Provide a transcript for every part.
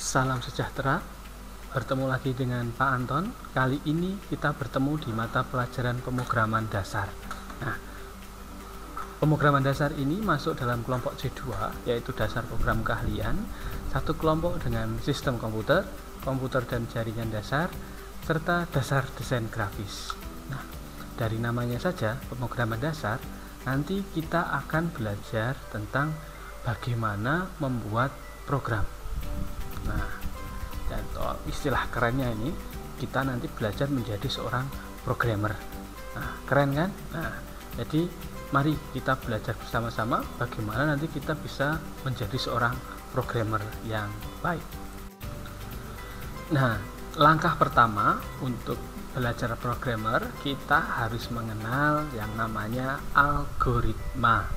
Salam sejahtera, bertemu lagi dengan Pak Anton. Kali ini kita bertemu di mata pelajaran pemrograman dasar. Nah, pemrograman dasar ini masuk dalam kelompok C2, yaitu dasar program keahlian, satu kelompok dengan sistem komputer, komputer dan jaringan dasar, serta dasar desain grafis. Nah, dari namanya saja, pemrograman dasar, nanti kita akan belajar tentang bagaimana membuat program. Nah, dan istilah kerennya ini, kita nanti belajar menjadi seorang programmer. Nah, keren kan? Nah, jadi mari kita belajar bersama-sama bagaimana nanti kita bisa menjadi seorang programmer yang baik. Nah, langkah pertama untuk belajar programmer, kita harus mengenal yang namanya algoritma.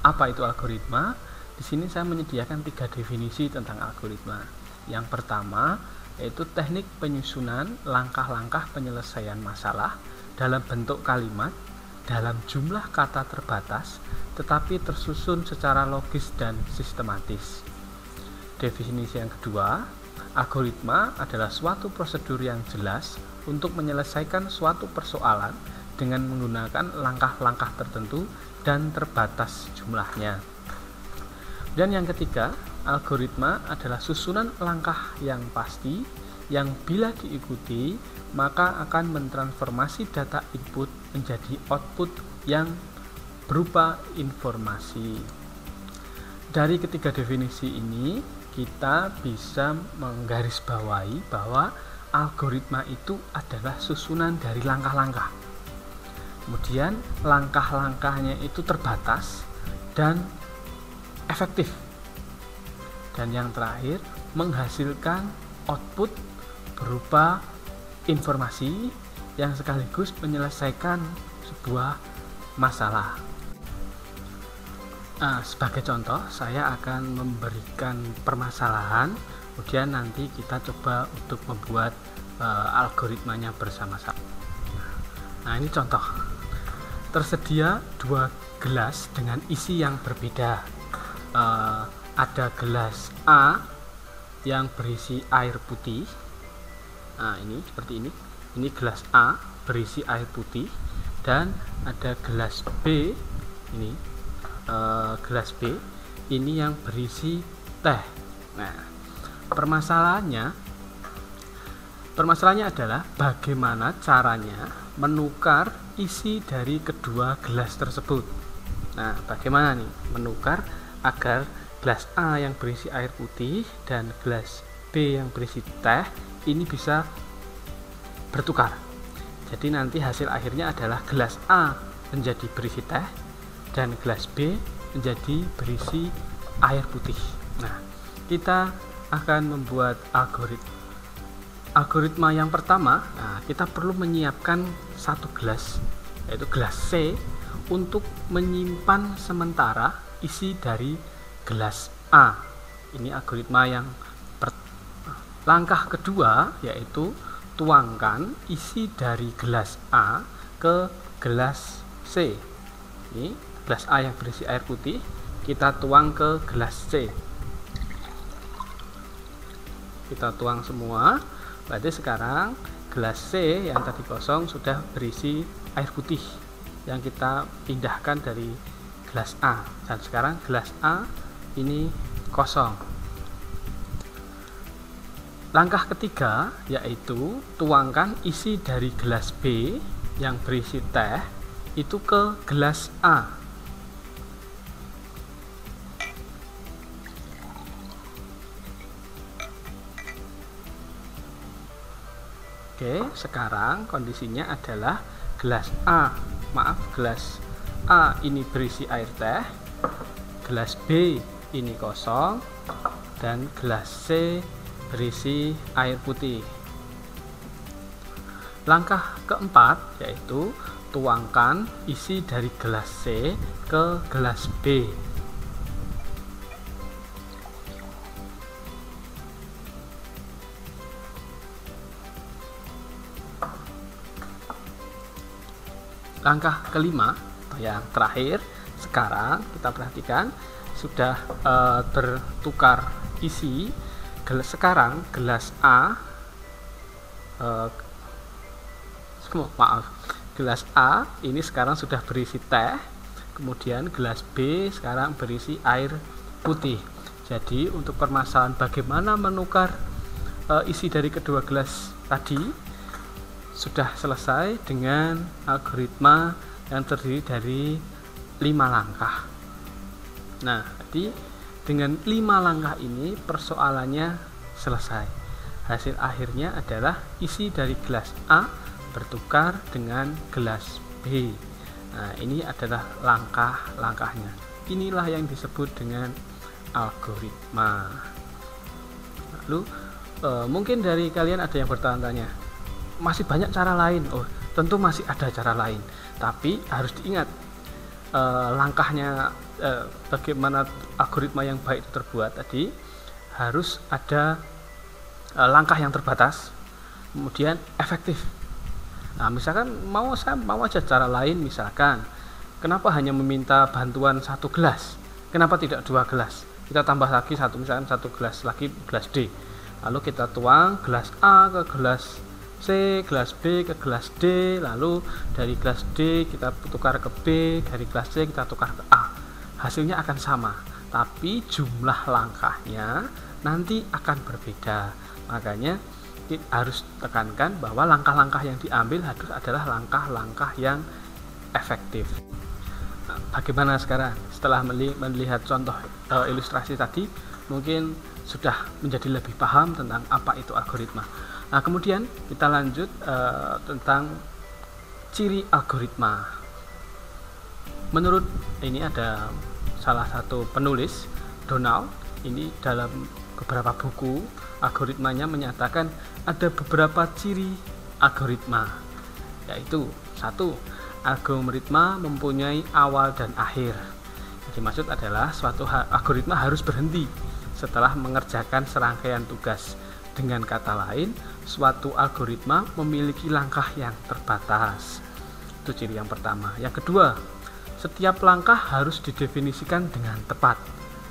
Apa itu algoritma? Di sini saya menyediakan 3 definisi tentang algoritma. Yang pertama yaitu teknik penyusunan langkah-langkah penyelesaian masalah dalam bentuk kalimat dalam jumlah kata terbatas tetapi tersusun secara logis dan sistematis. Definisi yang kedua, algoritma adalah suatu prosedur yang jelas untuk menyelesaikan suatu persoalan dengan menggunakan langkah-langkah tertentu dan terbatas jumlahnya. Dan yang ketiga, algoritma adalah susunan langkah yang pasti yang bila diikuti maka akan mentransformasi data input menjadi output yang berupa informasi. Dari ketiga definisi ini kita bisa menggarisbawahi bahwa algoritma itu adalah susunan dari langkah-langkah. Kemudian langkah-langkahnya itu terbatas dan efektif. Dan yang terakhir, menghasilkan output berupa informasi yang sekaligus menyelesaikan sebuah masalah. Sebagai contoh, saya akan memberikan permasalahan, kemudian nanti kita coba untuk membuat algoritmanya bersama-sama. Nah, ini contoh. Tersedia 2 gelas dengan isi yang berbeda. Ada gelas A yang berisi air putih. Nah, ini seperti ini. Ini gelas A berisi air putih, dan ada gelas B. Ini gelas B ini yang berisi teh. Nah, permasalahannya adalah bagaimana caranya menukar isi dari kedua gelas tersebut. Nah, bagaimana nih menukar agar gelas A yang berisi air putih dan gelas B yang berisi teh ini bisa bertukar. Jadi nanti hasil akhirnya adalah gelas A menjadi berisi teh dan gelas B menjadi berisi air putih. Nah, kita akan membuat algoritma yang pertama. Nah, kita perlu menyiapkan 1 gelas, yaitu gelas C, untuk menyimpan sementara isi dari gelas A. Ini algoritma yang langkah kedua, yaitu tuangkan isi dari gelas A ke gelas C. Ini gelas A yang berisi air putih, kita tuang ke gelas C. Kita tuang semua. Berarti sekarang gelas C yang tadi kosong sudah berisi air putih yang kita pindahkan dari gelas A, dan sekarang gelas A ini kosong. Langkah ketiga yaitu tuangkan isi dari gelas B yang berisi teh itu ke gelas A. Oke, sekarang kondisinya adalah gelas A ini berisi air teh, gelas B ini kosong, dan gelas C berisi air putih. Langkah keempat yaitu tuangkan isi dari gelas C ke gelas B. Langkah kelima atau yang terakhir, sekarang kita perhatikan sudah tertukar isi sekarang gelas A gelas A ini sekarang sudah berisi teh, kemudian gelas B sekarang berisi air putih. Jadi untuk permasalahan bagaimana menukar isi dari kedua gelas tadi sudah selesai dengan algoritma yang terdiri dari 5 langkah. Nah, jadi dengan 5 langkah ini persoalannya selesai. Hasil akhirnya adalah isi dari gelas A bertukar dengan gelas B. Nah, ini adalah langkah-langkahnya. Inilah yang disebut dengan algoritma. Lalu mungkin dari kalian ada yang bertanya-tanya, masih banyak cara lain. Oh, tentu masih ada cara lain, tapi harus diingat langkahnya, bagaimana algoritma yang baik itu terbuat tadi, harus ada langkah yang terbatas, kemudian efektif. Nah, misalkan saya mau aja cara lain, misalkan kenapa hanya meminta bantuan 1 gelas, kenapa tidak 2 gelas, kita tambah lagi misalkan 1 gelas lagi, gelas D, lalu kita tuang gelas A ke gelas C, gelas B ke gelas D, lalu dari gelas D kita tukar ke B, dari gelas C kita tukar ke A. Hasilnya akan sama, tapi jumlah langkahnya nanti akan berbeda. Makanya kita harus tekankan bahwa langkah-langkah yang diambil harus adalah langkah-langkah yang efektif. Nah, bagaimana sekarang setelah melihat contoh ilustrasi tadi, mungkin sudah menjadi lebih paham tentang apa itu algoritma. Nah, kemudian kita lanjut tentang ciri algoritma. Menurut ini ada salah satu penulis, Donald, ini dalam beberapa buku algoritmanya menyatakan ada beberapa ciri algoritma, yaitu 1. Algoritma mempunyai awal dan akhir. Jadi maksud adalah suatu algoritma harus berhenti setelah mengerjakan serangkaian tugas. Dengan kata lain, suatu algoritma memiliki langkah yang terbatas. Itu ciri yang pertama. Yang kedua, setiap langkah harus didefinisikan dengan tepat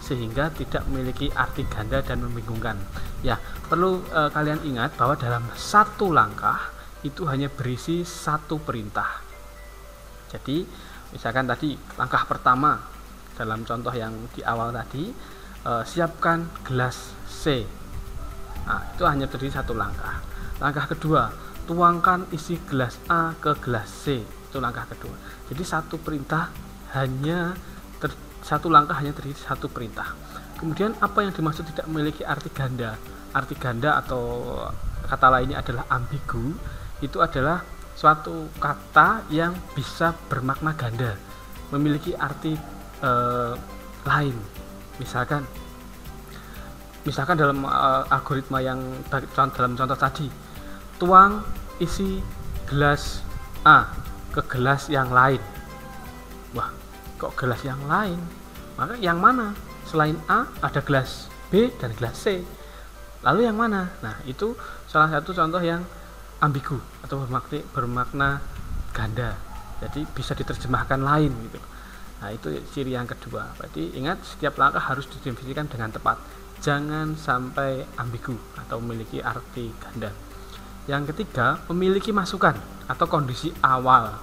sehingga tidak memiliki arti ganda dan membingungkan. Ya, perlu kalian ingat bahwa dalam satu langkah itu hanya berisi 1 perintah. Jadi, misalkan tadi langkah pertama dalam contoh yang di awal tadi, siapkan gelas C. Nah, itu hanya terdiri 1 langkah. Langkah kedua, tuangkan isi gelas A ke gelas C. Itu langkah kedua. Jadi 1 perintah hanya 1 langkah hanya terdiri 1 perintah. Kemudian apa yang dimaksud tidak memiliki arti ganda? Arti ganda atau kata lainnya adalah ambigu. Itu adalah suatu kata yang bisa bermakna ganda, memiliki arti lain. Misalkan dalam algoritma yang dalam contoh tadi, tuang isi gelas A ke gelas yang lain. Wah, kok gelas yang lain? Maka yang mana? Selain A ada gelas B dan gelas C. Lalu yang mana? Nah, itu salah satu contoh yang ambigu atau bermakna ganda. Jadi bisa diterjemahkan lain gitu. Nah, itu ciri yang kedua. Berarti ingat, setiap langkah harus didefinisikan dengan tepat. Jangan sampai ambigu atau memiliki arti ganda. Yang ketiga, memiliki masukan atau kondisi awal.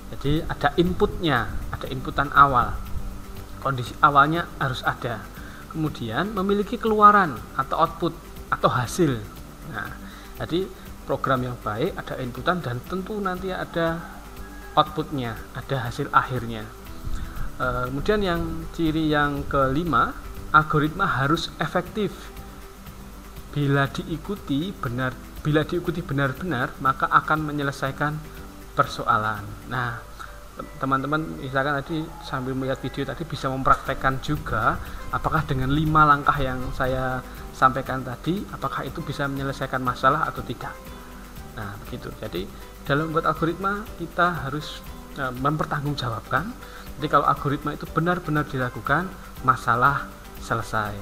Jadi ada inputnya, ada inputan awal. Kondisi awalnya harus ada. Kemudian memiliki keluaran atau output atau hasil. Nah, jadi program yang baik ada inputan dan tentu nanti ada outputnya, ada hasil akhirnya. Kemudian yang ciri yang kelima, algoritma harus efektif. Bila diikuti benar-benar, maka akan menyelesaikan persoalan. Nah, teman-teman misalkan tadi sambil melihat video tadi bisa mempraktekkan juga apakah dengan 5 langkah yang saya sampaikan tadi, apakah itu bisa menyelesaikan masalah atau tidak. Nah, begitu. Jadi dalam membuat algoritma kita harus mempertanggungjawabkan. Jadi kalau algoritma itu benar-benar dilakukan, masalah selesai.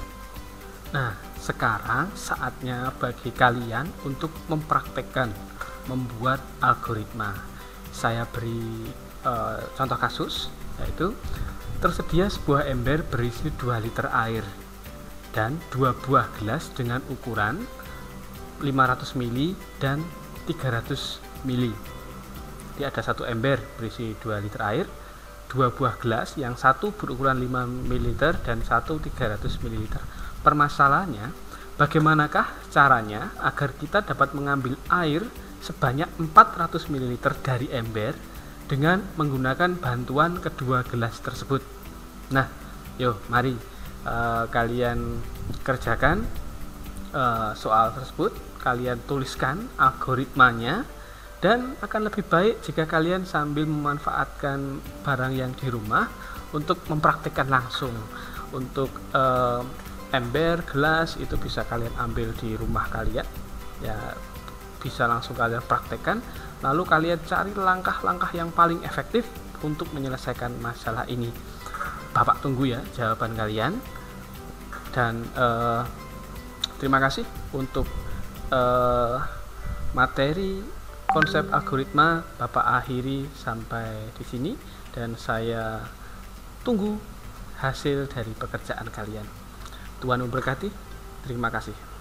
Nah, sekarang saatnya bagi kalian untuk mempraktekkan membuat algoritma. Saya beri contoh kasus, yaitu tersedia sebuah ember berisi 2 liter air dan 2 buah gelas dengan ukuran 500 ml dan 300 ml. Jadi ada satu ember berisi 2 liter air, 2 buah gelas yang satu berukuran 5 ml dan satu 300 ml. Permasalahannya, bagaimanakah caranya agar kita dapat mengambil air sebanyak 400 ml dari ember dengan menggunakan bantuan kedua gelas tersebut? Nah, yuk mari kalian kerjakan soal tersebut, kalian tuliskan algoritmanya, dan akan lebih baik jika kalian sambil memanfaatkan barang yang di rumah untuk mempraktikkan langsung. Untuk ember, gelas itu bisa kalian ambil di rumah kalian ya, bisa langsung kalian praktekkan, lalu kalian cari langkah-langkah yang paling efektif untuk menyelesaikan masalah ini. Bapak tunggu ya jawaban kalian, dan terima kasih untuk materi konsep algoritma Bapak akhiri sampai di sini, dan saya tunggu hasil dari pekerjaan kalian. Tuhan memberkati. Terima kasih.